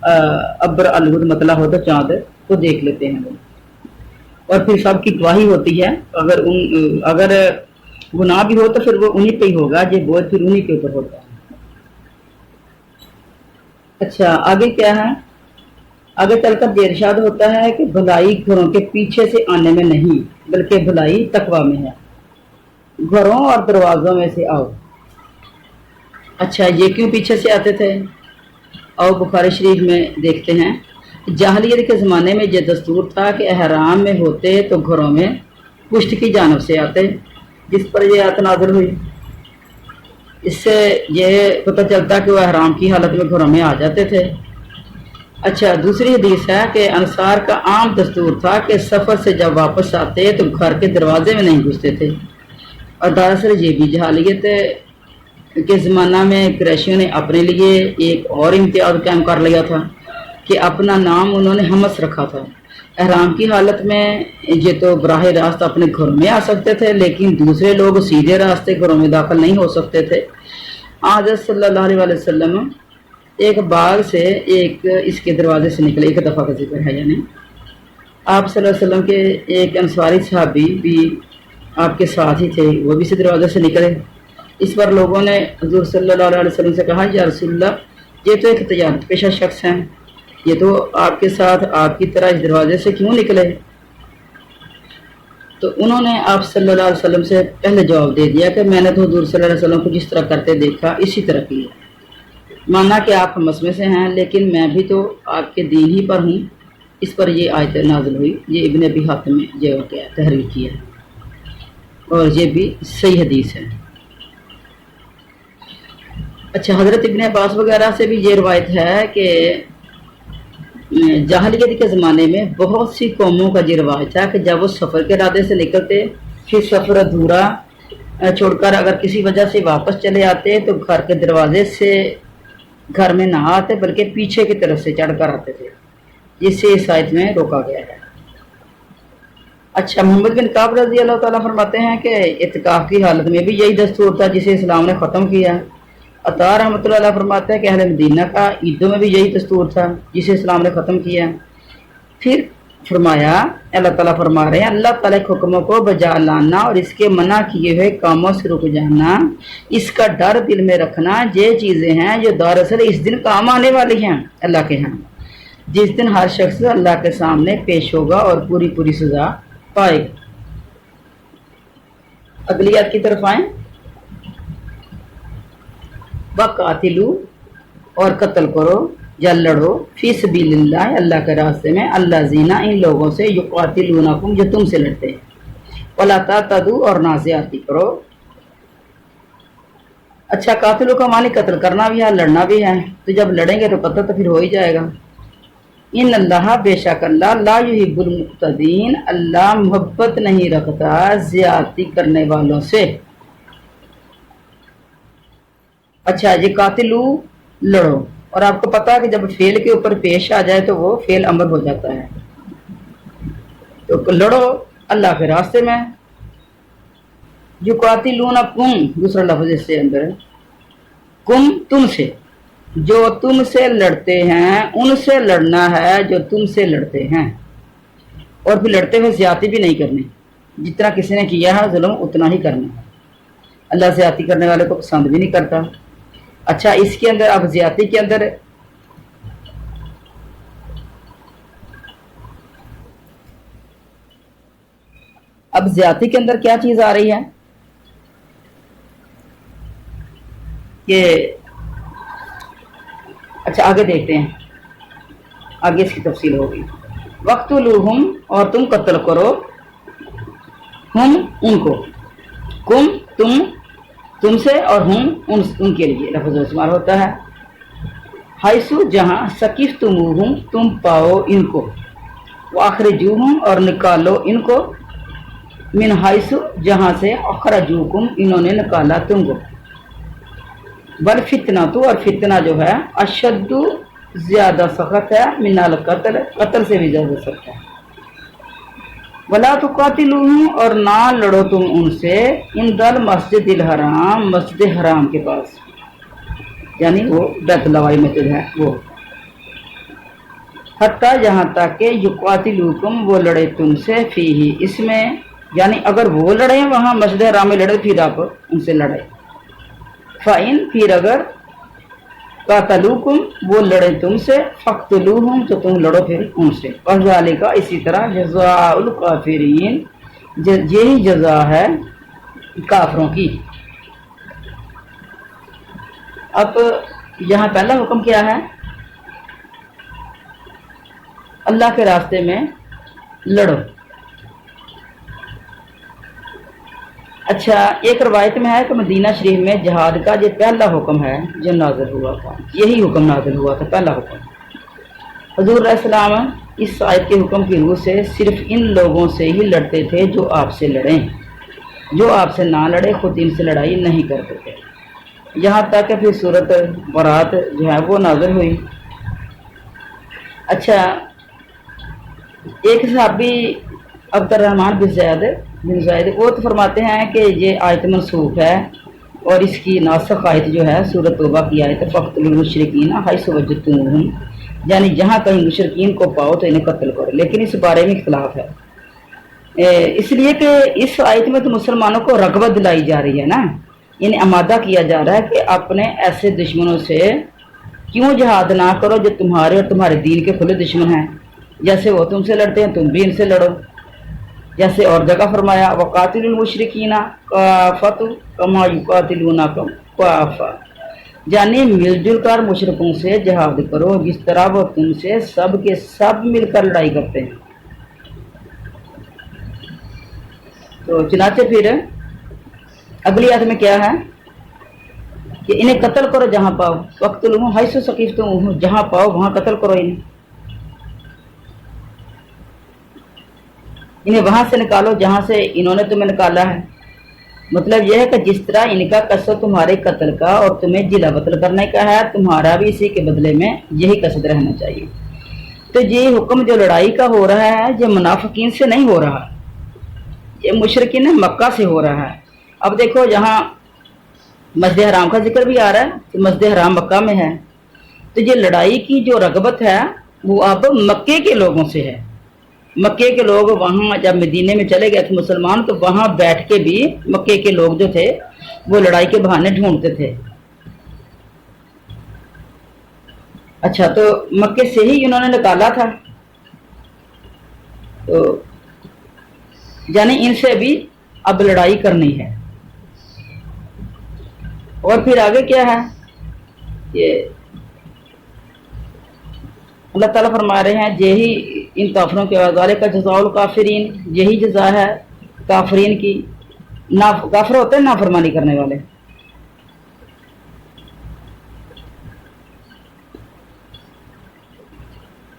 ابر الود مطلع ہو تو چاند کو دیکھ لیتے ہیں وہ، اور پھر سب کی گواہی ہوتی ہے، اگر گناہ بھی ہو تو پھر وہ انہی پہ ہی ہوگا، یہ بوجھ پھر انہی کے اوپر ہوتا ہے۔ اچھا آگے کیا ہے، آگے چل کر یہ ارشاد ہوتا ہے کہ بھلائی گھروں کے پیچھے سے آنے میں نہیں بلکہ بھلائی تقوی میں ہے، گھروں اور دروازوں میں سے آؤ۔ اچھا یہ کیوں پیچھے سے آتے تھے؟ آؤ بخاری شریف میں دیکھتے ہیں۔ جاہلیت کے زمانے میں یہ دستور تھا کہ احرام میں ہوتے تو گھروں میں پشت کی جانب سے آتے، جس پر یہ آیت نازل ہوئی۔ اس سے یہ پتہ چلتا کہ وہ احرام کی حالت میں گھروں میں آ جاتے تھے۔ اچھا دوسری حدیث ہے کہ انصار کا عام دستور تھا کہ سفر سے جب واپس آتے تو گھر کے دروازے میں نہیں گھستے تھے، اور دراصل یہ بھی جہالیت کے زمانہ میں قریشیوں نے اپنے لیے ایک اور امتیاز قائم کر لیا تھا کہ اپنا نام انہوں نے حمص رکھا تھا۔ احرام کی حالت میں یہ تو براہ راست اپنے گھروں میں آ سکتے تھے، لیکن دوسرے لوگ سیدھے راستے گھروں میں داخل نہیں ہو سکتے تھے۔ حضرت صلی اللہ علیہ وسلم ایک باغ سے اس کے دروازے سے نکلے، ایک دفعہ کا ذکر ہے، یعنی آپ صلی اللہ علیہ وسلم کے ایک انصاری صحابی بھی آپ کے ساتھ ہی تھے، وہ بھی اسی دروازے سے نکلے۔ اس پر لوگوں نے حضور صلی اللہ علیہ وسلم سے کہا، یا رسول اللہ یہ تو ایک تجارت پیشہ شخص ہیں، یہ تو آپ کے ساتھ آپ کی طرح اس دروازے سے کیوں نکلے؟ تو انہوں نے آپ صلی اللہ علیہ وسلم سے پہلے جواب دے دیا کہ میں نے تو حضور صلی اللہ علیہ وسلم کو جس طرح کرتے دیکھا اسی طرح کیا، مانا کہ آپ حمص میں سے ہیں، لیکن میں بھی تو آپ کے دین ہی پر ہوں۔ اس پر یہ آیت نازل ہوئی، یہ ابن ابی حاتم میں جو کیا تحریر کیا ہے، اور یہ بھی صحیح حدیث ہے۔ اچھا حضرت ابن عباس وغیرہ سے بھی یہ روایت ہے کہ جاہلیت کے زمانے میں بہت سی قوموں کا یہ رواج تھا کہ جب وہ سفر کے ارادے سے نکلتے، پھر سفر ادھورا چھوڑ کر اگر کسی وجہ سے واپس چلے آتے تو گھر کے دروازے سے گھر میں نہ آتے بلکہ پیچھے کی طرف سے چڑھ کر آتے تھے، جس سے اس آیت میں روکا گیا ہے۔ اچھا محمد بن کعب رضی اللہ تعالیٰ فرماتے ہیں کہ اعتکاف کی حالت میں بھی یہی دستور تھا جسے اسلام نے ختم کیا۔ عطا رحمۃ اللہ علیہ فرماتے ہیں کہ اہل مدینہ کا عیدوں میں بھی یہی دستور تھا جسے اسلام نے ختم کیا۔ پھر فرمایا، اللہ تعالیٰ فرما رہے ہیں، اللہ تعالیٰ کے حکموں کو بجا لانا اور اس کے منع کیے ہوئے کاموں سے رک جانا، اس کا ڈر دل میں رکھنا، یہ چیزیں ہیں جو دراصل اس دن کام آنے والی ہیں اللہ کے ہاں، جس دن ہر شخص اللہ کے سامنے پیش ہوگا اور پوری پوری سزا پائے گا۔ اگلی آیت کی طرف آئیں۔ وَقَاتِلُوا اور قتل کرو یا لڑو فی سبیل اللہ اللہ کے راستے میں، اللہ زینہ ان لوگوں سے یقاتلونکم جو تم سے لڑتے ہیں، وَلَا تَعْتَدُوا اور نہ زیادتی کرو۔ اچھا قاتلوں کا معنی قتل کرنا بھی ہے، لڑنا بھی ہے، تو جب لڑیں گے تو قتل تو پھر ہو ہی جائے گا۔ ان اللہ بے شک اللہ لا یحب المعتدین اللہ محبت نہیں رکھتا زیادتی کرنے والوں سے۔ اچھا یہ قاتلو لڑو، اور آپ کو پتا ہے کہ جب فعل کے اوپر پیش آ جائے تو وہ فعل امر ہو جاتا ہے، تو لڑو اللہ کے راستے میں۔ یقاتلونکم دوسرا لفظ اس سے اندر ہے، کم تم سے، جو تم سے لڑتے ہیں ان سے لڑنا ہے جو تم سے لڑتے ہیں، اور پھر لڑتے ہوئے زیادتی بھی نہیں کرنی، جتنا کسی نے کیا ہے ظلم اتنا ہی کرنا ہے، اللہ زیادتی کرنے والے کو پسند بھی نہیں کرتا۔ اچھا اس کے اندر اب زیادتی کے اندر کیا چیز آ رہی ہے کہ اچھا آگے دیکھتے ہیں، آگے اس کی تفصیل ہوگی۔ وَقْتُلُوهُمْ اور تم قتل کرو، ہم ان کو، کم تم سے اور ہم ان کے لیے لفظ استعمال ہوتا ہے۔ حیثو جہاں ثقفتموہم تم پاؤ ان کو، واخرجوہم اور نکالو ان کو، من حیثو جہاں سے اخرجوکم انہوں نے نکالا تم کو، بل فتنہ تو اور فتنہ جو ہے اشد زیادہ سخت ہے، من القتل قتل سے بھی زیادہ سخت ہے۔ ولا تقاتلوہم اور نہ لڑو تم ان سے، عند المسجد الحرام مسجد حرام کے پاس، یعنی وہ بیت اللہ والی مسجد ہے وہ، حتیٰ یہاں تک کہ یقاتلوکم وہ لڑے تم سے فیہ اس میں، یعنی اگر وہ لڑیں وہاں مسجد حرام میں لڑے پھر آپ ان سے لڑے. فَإِن پھر اگر قاتلوکم وہ لڑے تم سے فقتلوہم تو تم لڑو پھر ان سے. وذالک اسی طرح جزاء الکافرین یہی جزا ہے کافروں کی. اب یہاں پہلا حکم کیا ہے؟ اللہ کے راستے میں لڑو. اچھا، ایک روایت میں ہے کہ مدینہ شریف میں جہاد کا یہ پہلا حکم ہے جو نازل ہوا تھا. یہی حکم نازل ہوا تھا، پہلا حکم. حضور علیہ السلام اس آیت کے حکم کی روح سے صرف ان لوگوں سے ہی لڑتے تھے جو آپ سے لڑیں. جو آپ سے نہ لڑے خود ان سے لڑائی نہیں کرتے تھے. یہاں تک کہ پھر سورۃ برات جو ہے وہ نازل ہوئی. اچھا، ایک صحابی عبد الرحمن بن زید وہ تو فرماتے ہیں کہ یہ آیت منسوخ ہے اور اس کی ناسخ آیت جو ہے سورۃ توبہ کی آیت فَاقْتُلُوا الْمُشْرِكِينَ حَيْثُ وَجَدْتُمُوهُمْ، یعنی جہاں کہیں مشرکین کو پاؤ تو انہیں قتل کرو. لیکن اس بارے میں اختلاف ہے، اس لیے کہ اس آیت میں تو مسلمانوں کو رغبت دلائی جا رہی ہے نا، انہیں آمادہ کیا جا رہا ہے کہ اپنے ایسے دشمنوں سے کیوں جہاد نہ کرو جو تمہارے اور تمہارے دین کے کھلے دشمن ہیں. جیسے وہ تم سے لڑتے ہیں تم بھی ان سے لڑو. جیسے اور جگہ فرمایا وَقَاتِلُوا الْمُشْرِكِينَ كَافَّةً كَمَا يُقَاتِلُونَكُمْ كَافَّةً، یعنی مل جل کر مشرکوں سے جہاد کرو جس طرح وہ تم سے سب کے سب مل کر لڑائی کرتے ہیں. تو چنانچہ پھر اگلی آیت میں کیا ہے کہ انہیں قتل کرو جہاں پاؤ. وَاقْتُلُوهُمْ حَيْثُ ثَقِفْتُمُوهُمْ، جہاں پاؤ وہاں قتل کرو انہیں وہاں سے نکالو جہاں سے انہوں نے تمہیں نکالا ہے. مطلب یہ ہے کہ جس طرح ان کا قصد تمہارے قتل کا اور تمہیں جلا وطن کرنے کا ہے تمہارا بھی اسی کے بدلے میں یہی قصد رہنا چاہیے. تو یہ حکم جو لڑائی کا ہو رہا ہے یہ منافقین سے نہیں ہو رہا، یہ مشرکین مکہ سے ہو رہا ہے. اب دیکھو یہاں مسجد حرام کا ذکر بھی آ رہا ہے کہ مسجد حرام مکہ میں ہے، تو یہ لڑائی کی جو رغبت ہے وہ اب مکے کے لوگوں سے ہے. مکے کے لوگ وہاں جب مدینے میں چلے گئے تھے مسلمان تو وہاں بیٹھ کے بھی مکے کے لوگ جو تھے وہ لڑائی کے بہانے ڈھونڈتے تھے. اچھا، تو مکے سے ہی انہوں نے نکالا تھا، تو یعنی ان سے بھی اب لڑائی کرنی ہے. اور پھر آگے کیا ہے یہ اللہ تعالیٰ فرما رہے ہیں یہی ان کافروں کے وزارے کا جزاء الکافرین، یہی جزا ہے کافرین کی. کافر ہوتے ہیں نافرمانی کرنے والے.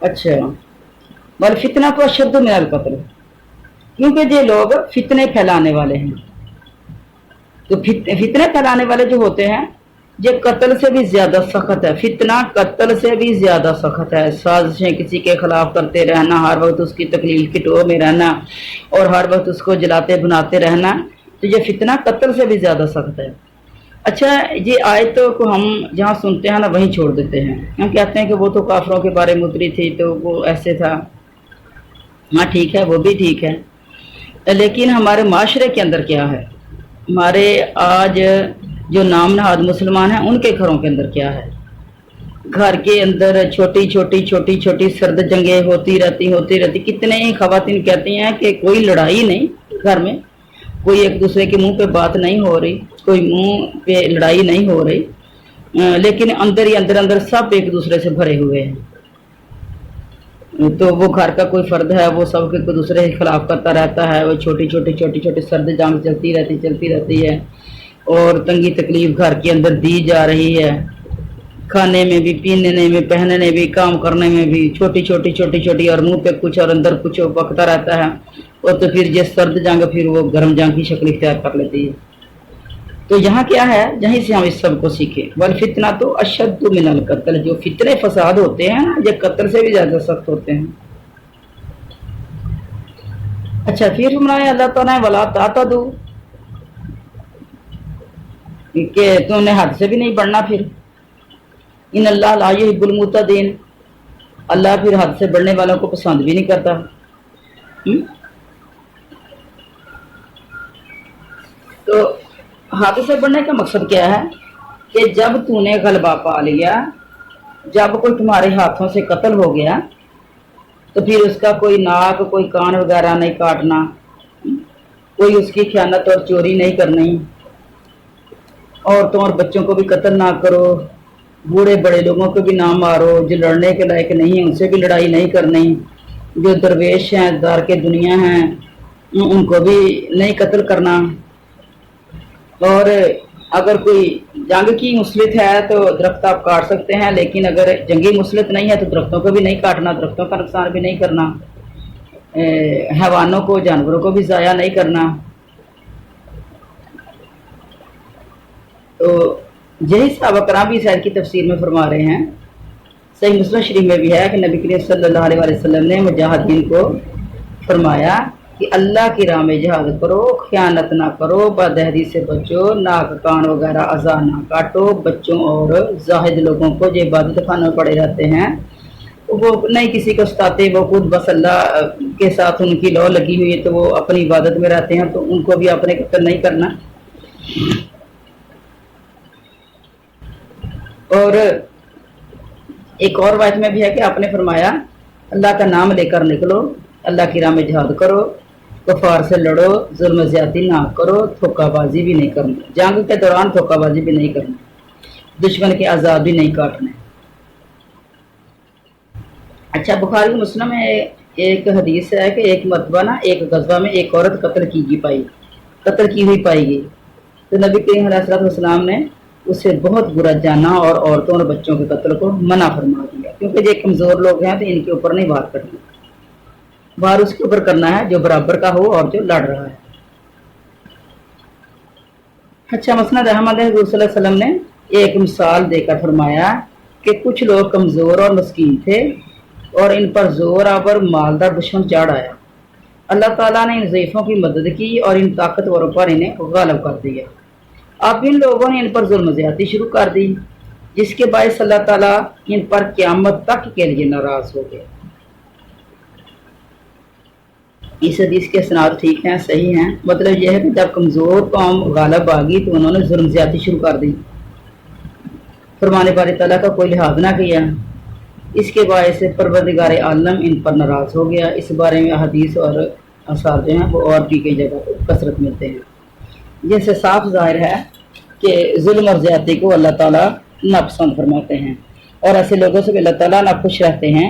اچھا، والفتنہ کو اشد من القتل، کیونکہ یہ لوگ فتنے پھیلانے والے ہیں. تو فتنے پھیلانے والے جو ہوتے ہیں یہ قتل سے بھی زیادہ سخت ہے. فتنہ قتل سے بھی زیادہ سخت ہے. سازشیں کسی کے خلاف کرتے رہنا، ہر وقت اس کی تکلیف کی ٹو میں رہنا اور ہر وقت اس کو جلاتے بناتے رہنا، تو یہ فتنہ قتل سے بھی زیادہ سخت ہے. اچھا، یہ آیت کو ہم جہاں سنتے ہیں نا وہیں چھوڑ دیتے ہیں. ہم کہتے ہیں کہ وہ تو کافروں کے بارے میں اتری تھی تو وہ ایسے تھا. ہاں ٹھیک ہے، وہ بھی ٹھیک ہے، لیکن ہمارے معاشرے کے اندر کیا ہے، ہمارے آج جو نام نہاد مسلمان ہیں ان کے گھروں کے اندر کیا ہے. گھر کے اندر چھوٹی چھوٹی سرد جنگیں ہوتی رہتی. کتنے ہی خواتین کہتی ہیں کہ کوئی لڑائی نہیں گھر میں، کوئی ایک دوسرے کے منہ پہ بات نہیں ہو رہی، کوئی منہ پہ لڑائی نہیں ہو رہی، لیکن اندر ہی اندر سب ایک دوسرے سے بھرے ہوئے ہیں. تو وہ گھر کا کوئی فرد ہے وہ سب کے دوسرے کے خلاف کرتا رہتا ہے. وہ چھوٹی سرد جنگ چلتی رہتی ہے اور تنگی تکلیف گھر کے اندر دی جا رہی ہے. کھانے میں بھی، پینے میں، پہننے بھی، کام کرنے میں بھی چھوٹی اور منہ پہ کچھ اور اندر کچھ پکتا رہتا ہے. اور تو پھر یہ سرد جنگ پھر وہ گرم جنگ کی شکل اختیار کر لیتی ہے. تو یہاں کیا ہے، یہیں سے ہم اس سب کو سیکھیں. والفتنہ تو اشد من القتل، جو فتنے فساد ہوتے ہیں یہ قتل سے بھی زیادہ سخت ہوتے ہیں. اچھا، پھر ہمارے اللہ تعالیٰ ولا تعتدوا، کہ تم نے حد سے بھی نہیں بڑھنا. پھر ان اللہ لا یحب المعتدین، اللہ پھر حد سے بڑھنے والوں کو پسند بھی نہیں کرتا۔ تو حد سے بڑھنے کا مقصد کیا ہے کہ جب تو نے غلبہ پا لیا، جب کوئی تمہارے ہاتھوں سے قتل ہو گیا، تو پھر اس کا کوئی ناک کوئی کان وغیرہ نہیں کاٹنا، کوئی اس کی خیانت اور چوری نہیں کرنی، عورتوں اور بچوں کو بھی قتل نہ کرو، بوڑھے بڑے لوگوں کو بھی نہ مارو، جو لڑنے کے لائق نہیں ہیں ان سے بھی لڑائی نہیں کرنی، جو درویش ہیں دار کے دنیا ہیں ان کو بھی نہیں قتل کرنا، اور اگر کوئی جنگ کی مصلحت ہے تو درخت آپ کاٹ سکتے ہیں، لیکن اگر جنگی مصلحت نہیں ہے تو درختوں کو بھی نہیں کاٹنا، درختوں کا نقصان بھی نہیں کرنا، حیوانوں کو جانوروں کو بھی ضائع نہیں کرنا۔ تو یہی صحابہ کرام بھی شاید کی تفسیر میں فرما رہے ہیں۔ صحیح مسلم شریف میں بھی ہے کہ نبی کریم صلی اللہ علیہ وسلم نے مجاہدین کو فرمایا کہ اللہ کی راہ میں جہاد کرو، خیانت نہ کرو، بدہدی سے بچو، ناک کان وغیرہ اذا نہ کاٹو، بچوں اور زاہد لوگوں کو جو عبادت خانوں میں پڑے رہتے ہیں وہ نہیں کسی کو ستاتے، وہ خود بس اللہ کے ساتھ ان کی لو لگی ہوئی ہے تو وہ اپنی عبادت میں رہتے ہیں، تو ان کو بھی اپنے قتل نہیں کرنا۔ اور ایک اور روایت میں بھی ہے کہ آپ نے فرمایا اللہ کا نام لے کر نکلو، اللہ کی راہ میں جہاد کرو، کفار سے لڑو، ظلم زیادتی نہ کرو، دھوکہ بازی بھی نہیں کرنا، جنگ کے دوران دھوکہ بازی بھی نہیں کرنا، دشمن کے عذاب بھی نہیں کاٹنے۔ اچھا، بخاری مسلم میں ایک حدیث ہے کہ ایک مرتبہ نا ایک غزوہ میں ایک عورت قتل کی ہوئی پائی گئی، تو نبی کریم علیہ السلام نے اسے بہت برا جانا اور عورتوں اور بچوں کے قتل کو منع فرما دیا، کیونکہ یہ کمزور لوگ ہیں تو ان کے اوپر نہیں وار کرنا، وار اس کے اوپر کرنا ہے جو برابر کا ہو اور جو لڑ رہا ہے۔ اچھا، مسند احمد حضور صلی اللہ علیہ وسلم نے ایک مثال دے کر فرمایا کہ کچھ لوگ کمزور اور مسکین تھے اور ان پر زور آور مالدار دشمن چڑھ آیا، اللہ تعالیٰ نے ان ضعیفوں کی مدد کی اور ان طاقتوروں پر انہیں غالب کر دیا۔ اب ان لوگوں نے ان پر ظلم زیادتی شروع کر دی، جس کے باعث اللہ تعالیٰ ان پر قیامت تک کے لیے ناراض ہو گئے۔ اس حدیث کے اسناد ٹھیک ہیں، صحیح ہیں، مطلب یہ ہے کہ جب کمزور قوم غالب آ گئی تو انہوں نے ظلم زیادتی شروع کر دی، فرمانے باری تعالیٰ کا کوئی لحاظ نہ کیا، اس کے باعث پروردگار عالم ان پر ناراض ہو گیا۔ اس بارے میں حدیث اور آثار جو ہیں وہ اور بھی کئی جگہ پر کثرت ملتے ہیں، جس سے صاف ظاہر ہے کہ ظلم اور زیادتی کو اللہ تعالیٰ ناپسند فرماتے ہیں، اور ایسے لوگوں سے بھی اللہ تعالیٰ ناخوش رہتے ہیں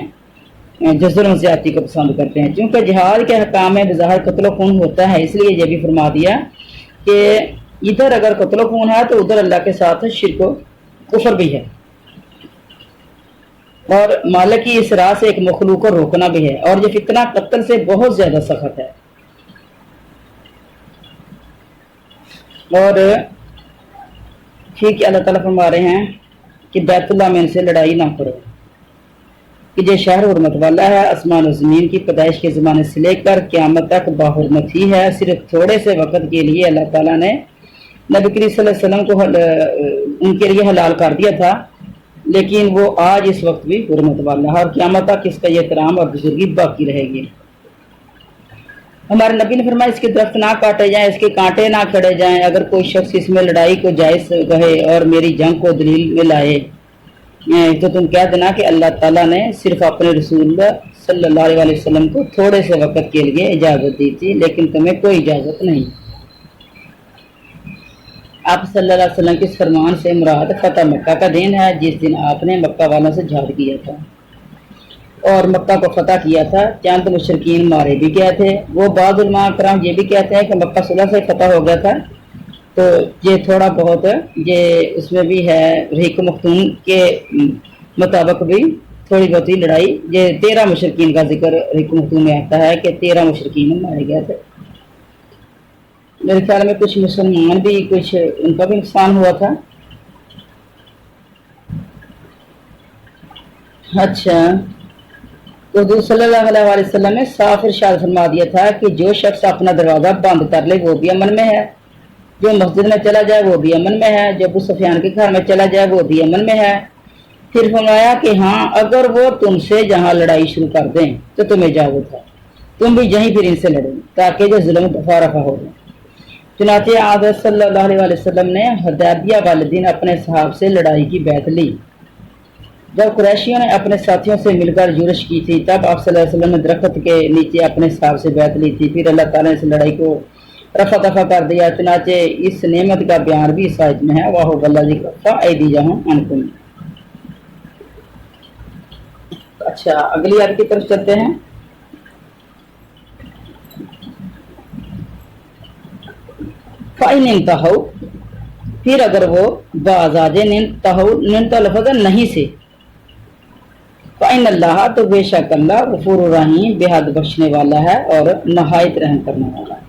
جو ظلم زیادتی کو پسند کرتے ہیں۔ چونکہ جہاد کے حکام میں بظاہر قتل و خون ہوتا ہے، اس لیے یہ بھی فرما دیا کہ ادھر اگر قتل و خون ہے تو ادھر اللہ کے ساتھ شرک و کفر بھی ہے، اور مالک کی اس راہ سے ایک مخلوق کو روکنا بھی ہے، اور یہ فتنہ قتل سے بہت زیادہ سخت ہے۔ اور ٹھیک ہے، اللہ تعالیٰ فرما رہے ہیں کہ بیت اللہ میں ان سے لڑائی نہ کرو، کہ یہ شہر حرمت والا ہے، آسمان و زمین کی پیدائش کے زمانے سے لے کر قیامت تک باحرمت ہی ہے۔ صرف تھوڑے سے وقت کے لیے اللہ تعالیٰ نے نبی کریم صلی اللہ علیہ وسلم کو ان کے لیے حلال کر دیا تھا، لیکن وہ آج اس وقت بھی حرمت والا ہے، اور قیامت تک اس کا یہ احترام اور بزرگی باقی رہے گی۔ ہمارے نبی نے فرمایا اس کے درخت نہ کاٹے جائیں، اس کے کانٹے نہ کھڑے جائیں، اگر کوئی شخص اس میں لڑائی کو جائز کہے اور میری جنگ کو دلیل میں لائے تو تم کہہ دینا کہ اللہ تعالیٰ نے صرف اپنے رسول اللہ صلی اللہ علیہ وسلم کو تھوڑے سے وقت کے لیے اجازت دی تھی، لیکن تمہیں کوئی اجازت نہیں۔ آپ صلی اللہ علیہ وسلم کے اس فرمان سے مراد فتح مکہ کا دن ہے، جس دن آپ نے مکہ والوں سے جہاد کیا تھا اور مکہ کو فتح کیا تھا۔ چند مشرکین مارے بھی گئے تھے۔ وہ بعض علماء کرام یہ بھی کہتے ہیں کہ مکہ صلح سے فتح ہو گیا تھا، تو یہ تھوڑا بہت یہ اس میں بھی ہے، رحیق مختوم کے مطابق بھی تھوڑی بہت ہی لڑائی، یہ 13 مشرکین کا ذکر رحیق مختوم میں آتا ہے کہ 13 مشرکین مارے گئے تھے۔ میرے خیال میں کچھ مسلمان بھی، کچھ ان کا بھی نقصان ہوا تھا۔ اچھا، تو حضور صلی اللہ علیہ وسلم نے صاف ارشاد فرما دیا تھا کہ جو شخص اپنا دروازہ بند کر لے وہ بھی امن میں ہے، جو مسجد میں چلا جائے وہ بھی امن میں ہے، جو ابو سفیان کے گھر میں چلا جائے وہ بھی امن میں ہے، پھر فرمایا کہ ہاں اگر وہ تم سے جہاں لڑائی شروع کر دیں تو تمہیں اجازت ہے، تم بھی یہیں پھر ان سے لڑیں تاکہ جو ظلم دفاع رفع ہو جائے۔ چنانچہ حضرت صلی اللہ علیہ وسلم نے حدیبیہ والے دن اپنے صحاب سے لڑائی کی بیعت لی۔ جب قریشیوں نے اپنے ساتھیوں سے مل کر یورش کی تھی تب آپ صلی اللہ علیہ وسلم نے درخت کے نیچے اپنے صحاب سے بیعت لی تھی، پھر اللہ تعالیٰ نے اس لڑائی کو رفع دفع کر دیا۔ چنانچہ اس نعمت کا بیان بھی اس آیت میں ہے، واہ والذی کفّ ایدیہم عنکم۔ اچھا اگلی آیت کی طرف چلتے ہیں۔ فَإِنِ انتہوا، پھر اگر وہ باز آ جائے، ننتہوا لفظ نہیں سے، فَإِنَّ اللَّهَ، تو بے شک اللہ غفور الرحیم بے حد بخشنے والا ہے اور نہایت رحم کرنے والا ہے۔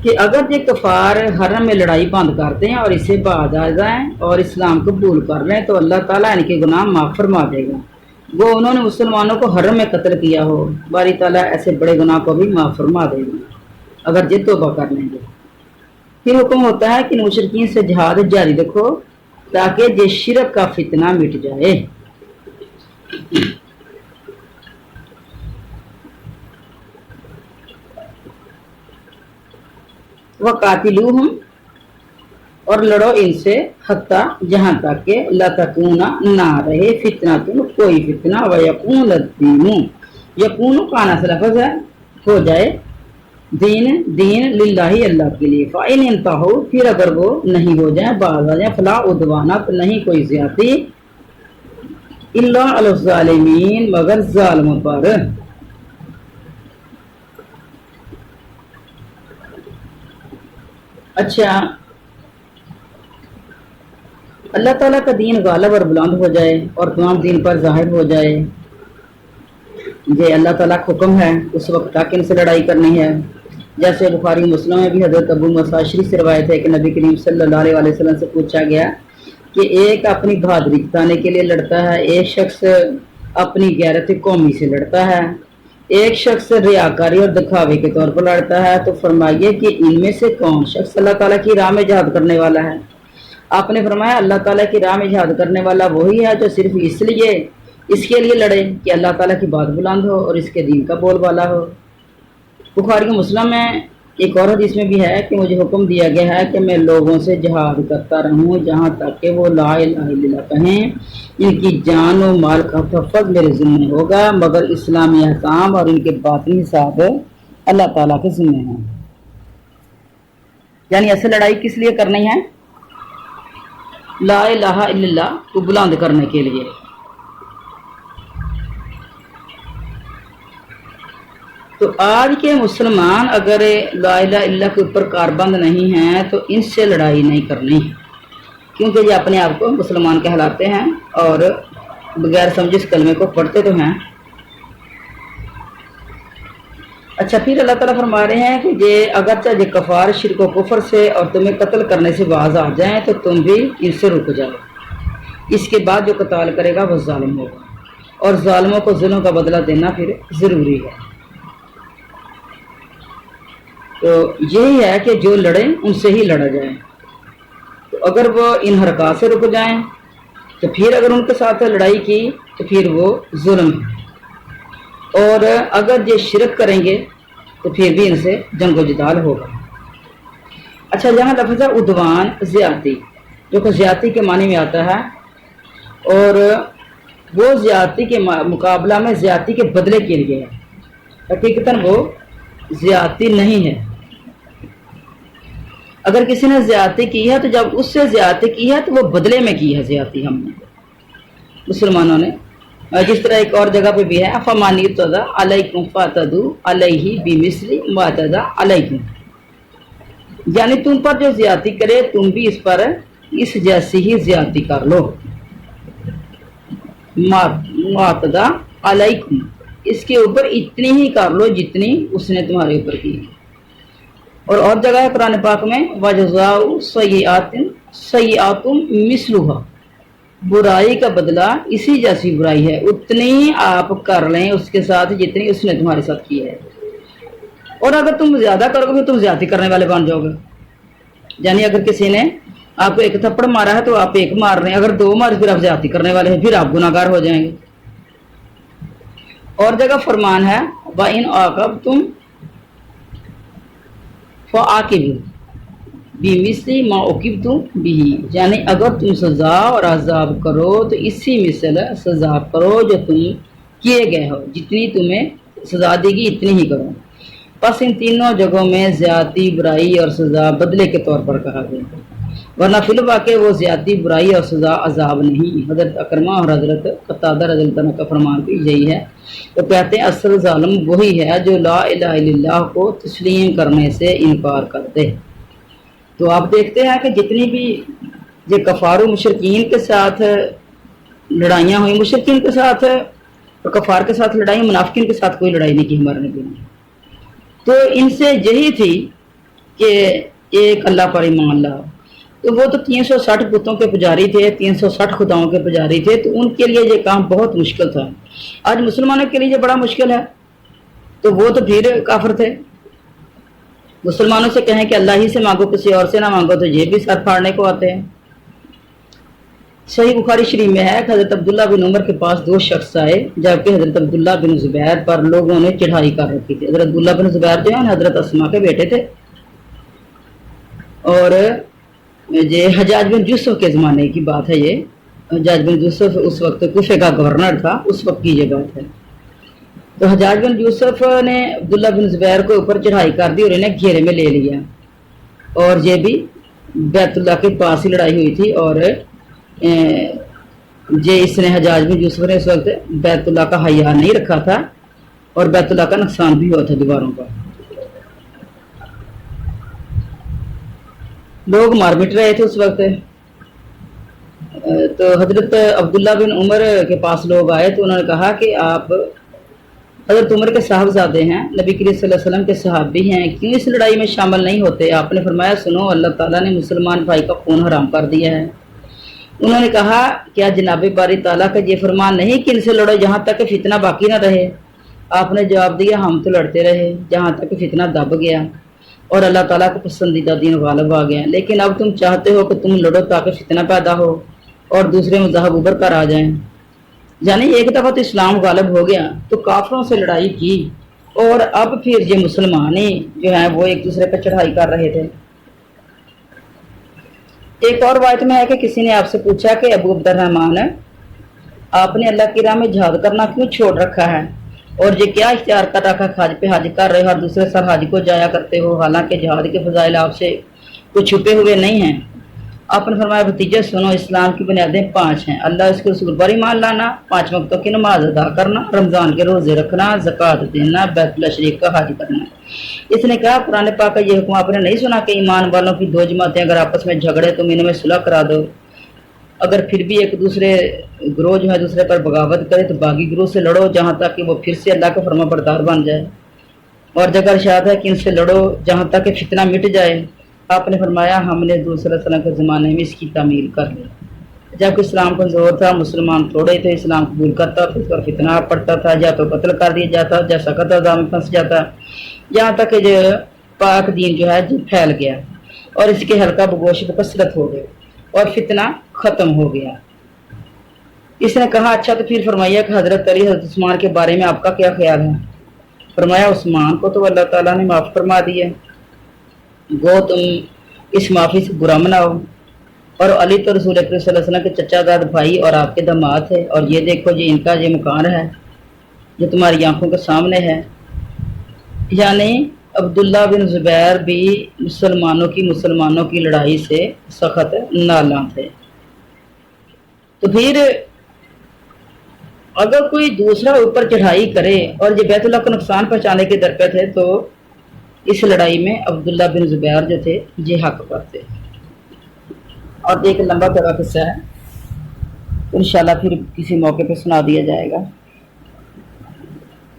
کہ اگر یہ کفار حرم میں لڑائی بند کرتے ہیں اور اسے باز آ جائیں اور اسلام قبول کر لیں تو اللہ تعالیٰ ان کے گناہ معاف فرما دے گا۔ وہ انہوں نے مسلمانوں کو حرم میں قتل کیا ہو، باری تعالیٰ ایسے بڑے گناہ کو بھی معاف فرما دے گا اگر یہ توبہ کر لیں گے۔ پھر حکم ہوتا ہے کہ مشرکین سے جہاد جاری رکھو تاکہ یہ شرک کا فتنہ مٹ جائے۔ وَقَاتِلُوهُمْ، اور لڑو ان سے، حتیٰ جہاں تک کہ لا تکون، نہ رہے، فتنہ، کوئی فتنہ، وَيَكُونَ الدِّينُ، یکون کانا سے لفظ ہے، ہو جائے دین للہ، اللہ کے لیے۔ فَإِنِ انتہوا، پھر اگر وہ نہیں ہو جائیں، باز آ جائیں، فَلَا عُدْوَانَ، تو نہیں کوئی زیادتی، إِلَّا عَلَى الظَّالِمِينَ، مگر ظالموں پر۔ اچھا اللہ تعالیٰ کا دین غالب اور بلند ہو جائے اور تمام دین پر ظاہر ہو جائے، یہ اللہ تعالیٰ کا حکم ہے، اس وقت تک ان سے لڑائی کرنی ہے۔ جیسے بخاری مسلم میں بھی حضرت ابو مساشری سے روایت ہے کہ نبی کریم صلی اللہ علیہ وسلم سے پوچھا گیا کہ ایک اپنی بہادری بتانے کے لیے لڑتا ہے، ایک شخص اپنی غیرت قومی سے لڑتا ہے، ایک شخص ریاکاری اور دکھاوے کے طور پر لڑتا ہے، تو فرمائیے کہ ان میں سے کون شخص اللہ تعالیٰ کی راہ میں جہاد کرنے والا ہے؟ آپ نے فرمایا اللہ تعالیٰ کی راہ میں جہاد کرنے والا وہی ہے جو صرف اس کے لیے لڑے کہ اللہ تعالیٰ کی بات بلند ہو اور اس کے دین کا بول بالا ہو۔ بخاری مسلم میں ایک اور حدیث میں بھی ہے کہ مجھے حکم دیا گیا ہے کہ میں لوگوں سے جہاد کرتا رہوں جہاں تک کہ وہ لا الہ الا اللہ کہیں، ان کی جان و مال کا تحفظ میرے ذمہ ہوگا، مگر اسلامی احکام اور ان کے باطنی حساب اللہ تعالیٰ کے ذمہ ہیں۔ یعنی ایسے لڑائی کس لیے کرنی ہے؟ لا الہ الا اللہ کو بلند کرنے کے لیے۔ تو آج کے مسلمان اگر لا الہ الا اللہ کے اوپر کاربند نہیں ہیں تو ان سے لڑائی نہیں کرنی، کیونکہ یہ اپنے آپ کو مسلمان کہلاتے ہیں اور بغیر سمجھے اس کلمے کو پڑھتے تو ہیں۔ اچھا پھر اللہ تعالیٰ فرما رہے ہیں کہ یہ اگرچہ یہ کفار شرک و کفر سے اور تمہیں قتل کرنے سے باز آ جائیں تو تم بھی ان سے رک جاؤ، اس کے بعد جو قتال کرے گا وہ ظالم ہوگا، اور ظالموں کو ظلم کا بدلہ دینا پھر ضروری ہے۔ تو یہی ہے کہ جو لڑیں ان سے ہی لڑا جائے، تو اگر وہ ان حرکات سے رک جائیں تو پھر اگر ان کے ساتھ لڑائی کی تو پھر وہ ظلم ہے، اور اگر یہ شرک کریں گے تو پھر بھی ان سے جنگ و جدال ہوگا۔ اچھا یہاں لفظ ہے عدوان، زیادتی، جو کہ زیادتی کے معنی میں آتا ہے، اور وہ زیادتی کے مقابلہ میں زیادتی کے بدلے کے لیے ہے، حقیقتاً وہ زیادتی نہیں ہے۔ اگر کسی نے زیادتی کی ہے تو جب اس سے زیادتی کی ہے تو وہ بدلے میں کی ہے زیادتی ہم نے مسلمانوں نے، جس طرح ایک اور جگہ پہ بھی ہے فَمَنِ اعْتَدَىٰ عَلَيْكُمْ فَاعْتَدُوا عَلَيْهِ بِمِثْلِ مَا اعْتَدَىٰ عَلَيْكُمْ، یعنی تم پر جو زیادتی کرے تم بھی اس پر اس جیسی ہی زیادتی کر لو، مَا اعْتَدَىٰ عَلَيْكُمْ، اس کے اوپر اتنی ہی کر لو جتنی اس نے تمہارے اوپر کی۔ اور جگہ ہے قرآن پاک میں وَجَزَاءُ سَیِّئَةٍ سَیِّئَةٌ مِثْلُهَا، برائی کا بدلہ اسی جیسی برائی ہے، اتنی آپ کر لیں اس کے ساتھ جتنی اس نے تمہارے ساتھ کی ہے، اور اگر تم زیادہ کرو گے تم زیادتی کرنے والے بن جاؤ گے۔ یعنی اگر کسی نے آپ کو ایک تھپڑ مارا ہے تو آپ ایک مار رہے ہیں، اگر دو مار پھر آپ زیادتی کرنے والے ہیں، پھر آپ گناہگار ہو جائیں گے۔ اور جگہ فرمان ہے وَإِنْ عَاقَبْتُمْ فَعَاقِبُوا بِمِثْلِ مَا عُوقِبْتُمْ بِهِ، یعنی اگر تم سزا اور عذاب کرو تو اسی مثل سزا کرو جو تم کیے گئے ہو، جتنی تمہیں سزا دے گی اتنی ہی کرو۔ پس ان تینوں جگہوں میں زیادتی، برائی اور سزا بدلے کے طور پر کہا گیا، ورنہ فی الواقع وہ زیادتی، برائی اور سزا عذاب نہیں۔ حضرت اکرمہ اور حضرت قتادہ رضی اللہ عنہ کا فرمان بھی یہی ہے، وہ کہتے ہیں اصل ظالم وہی ہے جو لا الہ الا اللہ کو تسلیم کرنے سے انکار کرتے۔ تو آپ دیکھتے ہیں کہ جتنی بھی یہ کفار و مشرکین کے ساتھ لڑائیاں ہوئی، مشرکین کے ساتھ اور کفار کے ساتھ لڑائی، منافقین کے ساتھ کوئی لڑائی نہیں کی ہمارے نبی نے۔ تو ان سے یہی تھی کہ ایک اللہ پر ایمان لاؤ۔ تو وہ تو 360 بتوں کے پجاری تھے، 360 خداؤں کے پجاری تھے، تو ان کے لیے یہ کام بہت مشکل تھا۔ آج مسلمانوں کے لیے یہ بڑا مشکل ہے، تو وہ تو پھر کافر تھے۔ مسلمانوں سے کہیں کہ اللہ ہی سے مانگو، کسی اور سے نہ مانگو، تو یہ بھی سر پھاڑنے کو آتے ہیں۔ صحیح بخاری شریف میں ہے کہ حضرت عبداللہ بن عمر کے پاس دو شخص آئے، جبکہ حضرت عبداللہ بن زبیر پر لوگوں نے چڑھائی کر رکھی تھی۔ حضرت عبداللہ بن زبیر جو ہے حضرت اسما کے بیٹے تھے، اور یہ حجاج بن یوسف کے زمانے کی بات ہے۔ یہ حجاج بن یوسف اس وقت کوفے کا گورنر تھا، اس وقت کی یہ بات ہے۔ تو حجاج بن یوسف نے عبداللہ بن زبیر کو اوپر چڑھائی کر دی اور انہیں گھیرے میں لے لیا، اور یہ بھی بیت اللہ کے پاس ہی لڑائی ہوئی تھی، اور اس نے حجاج بن یوسف نے اس وقت بیت اللہ کا حیا نہیں رکھا تھا، اور بیت اللہ کا نقصان بھی ہوا تھا دیواروں کا۔ لوگ مار مٹ رہے تھے اس وقت۔ تو حضرت عبداللہ بن عمر کے پاس لوگ آئے تو انہوں نے کہا کہ آپ حضرت عمر کے صاحبزادے ہیں، نبی کریم صلی اللہ علیہ وسلم کے صحابی ہیں، کیوں اس لڑائی میں شامل نہیں ہوتے؟ آپ نے فرمایا سنو، اللہ تعالیٰ نے مسلمان بھائی کا خون حرام کر دیا ہے۔ انہوں نے کہا کیا جناب باری تعالیٰ کا یہ فرمان نہیں کہ ان سے لڑو جہاں تک کہ فتنہ باقی نہ رہے؟ آپ نے جواب دیا ہم تو لڑتے رہے جہاں تک کہ فتنہ دب گیا اور اللہ تعالیٰ کو پسندیدہ دین غالب آ گیا، لیکن اب تم چاہتے ہو کہ تم لڑو تاکہ فتنہ پیدا ہو اور دوسرے مذہب ابھر کر آ جائیں۔ یعنی ایک دفعہ تو اسلام غالب ہو گیا تو کافروں سے لڑائی کی، اور اب پھر یہ مسلمان ہی جو ہیں وہ ایک دوسرے پہ چڑھائی کر رہے تھے۔ ایک اور روایت میں ہے کہ کسی نے آپ سے پوچھا کہ ابو عبد الرحمن، آپ نے اللہ کی راہ میں جہاد کرنا کیوں چھوڑ رکھا ہے، اور یہ کیا اختیار کر رکھا ہے، حج پہ حج کر رہے ہو اور دوسرے سال حج کو جایا کرتے ہو، حالانکہ جہاد کے فضائل آپ سے کچھ چھپے ہوئے نہیں ہیں۔ آپ نے فرمایا بھتیجے سنو، اسلام کی بنیادیں 5 ہیں، اللہ اس کے رسول پر ایمان لانا، 5 وقتوں کی نماز ادا کرنا، رمضان کے روزے رکھنا، زکوٰۃ دینا، بیت اللہ شریف کا حج کرنا۔ اس نے کہا قرآن پاک کا یہ حکم آپ نے نہیں سنا کہ ایمان والوں کی 2 جماعتیں اگر آپس میں جھگڑے تو ان میں صلح کرا دو، اگر پھر بھی ایک دوسرے گروہ جو ہے دوسرے پر بغاوت کرے تو باقی گروہ سے لڑو جہاں تک کہ وہ پھر سے اللہ کا فرما بردار بن جائے، اور جگہ ارشاد ہے کہ ان سے لڑو جہاں تک کہ فتنہ مٹ جائے۔ آپ نے فرمایا ہم نے دوسرے وسلم کے زمانے میں اس کی تعمیل کر لی، جب اسلام کمزور تھا، مسلمان تھوڑے تھے، اسلام قبول کرتا تو اس پر فتنہ پڑتا تھا، یا تو قتل کر دیا جاتا، جیسا قتل دام میں پھنس جاتا، یہاں تک کہ جو پاک دین جو ہے جو پھیل گیا اور اس کے حلقہ بگوش بکثرت ہو گئے اور فتنہ ختم ہو گیا۔ اس نے کہا اچھا تو پھر فرمایا کہ حضرت علی، حضرت عثمان کے بارے میں آپ کا کیا خیال ہے؟ فرمایا عثمان کو تو اللہ تعالیٰ نے معاف فرما دیا، گو تم اس معافی سے برا مناؤ، اور علی تو رسول اکرم صلی اللہ علیہ وسلم کے چچا زاد بھائی اور آپ کے داماد ہے، اور یہ دیکھو ان کا یہ مکان ہے جو تمہاری آنکھوں کے سامنے ہے۔ یعنی عبداللہ بن زبیر بھی مسلمانوں کی لڑائی سے سخت نالاں تھے۔ تو پھر اگر کوئی دوسرا اوپر چڑھائی کرے اور یہ بیت اللہ کو نقصان پہنچانے کے درپے تھے تو اس لڑائی میں عبداللہ بن زبیر جو تھے یہ حق پر تھے۔ اور ایک لمبا چوڑا قصہ ہے، انشاءاللہ پھر کسی موقع پہ سنا دیا جائے گا۔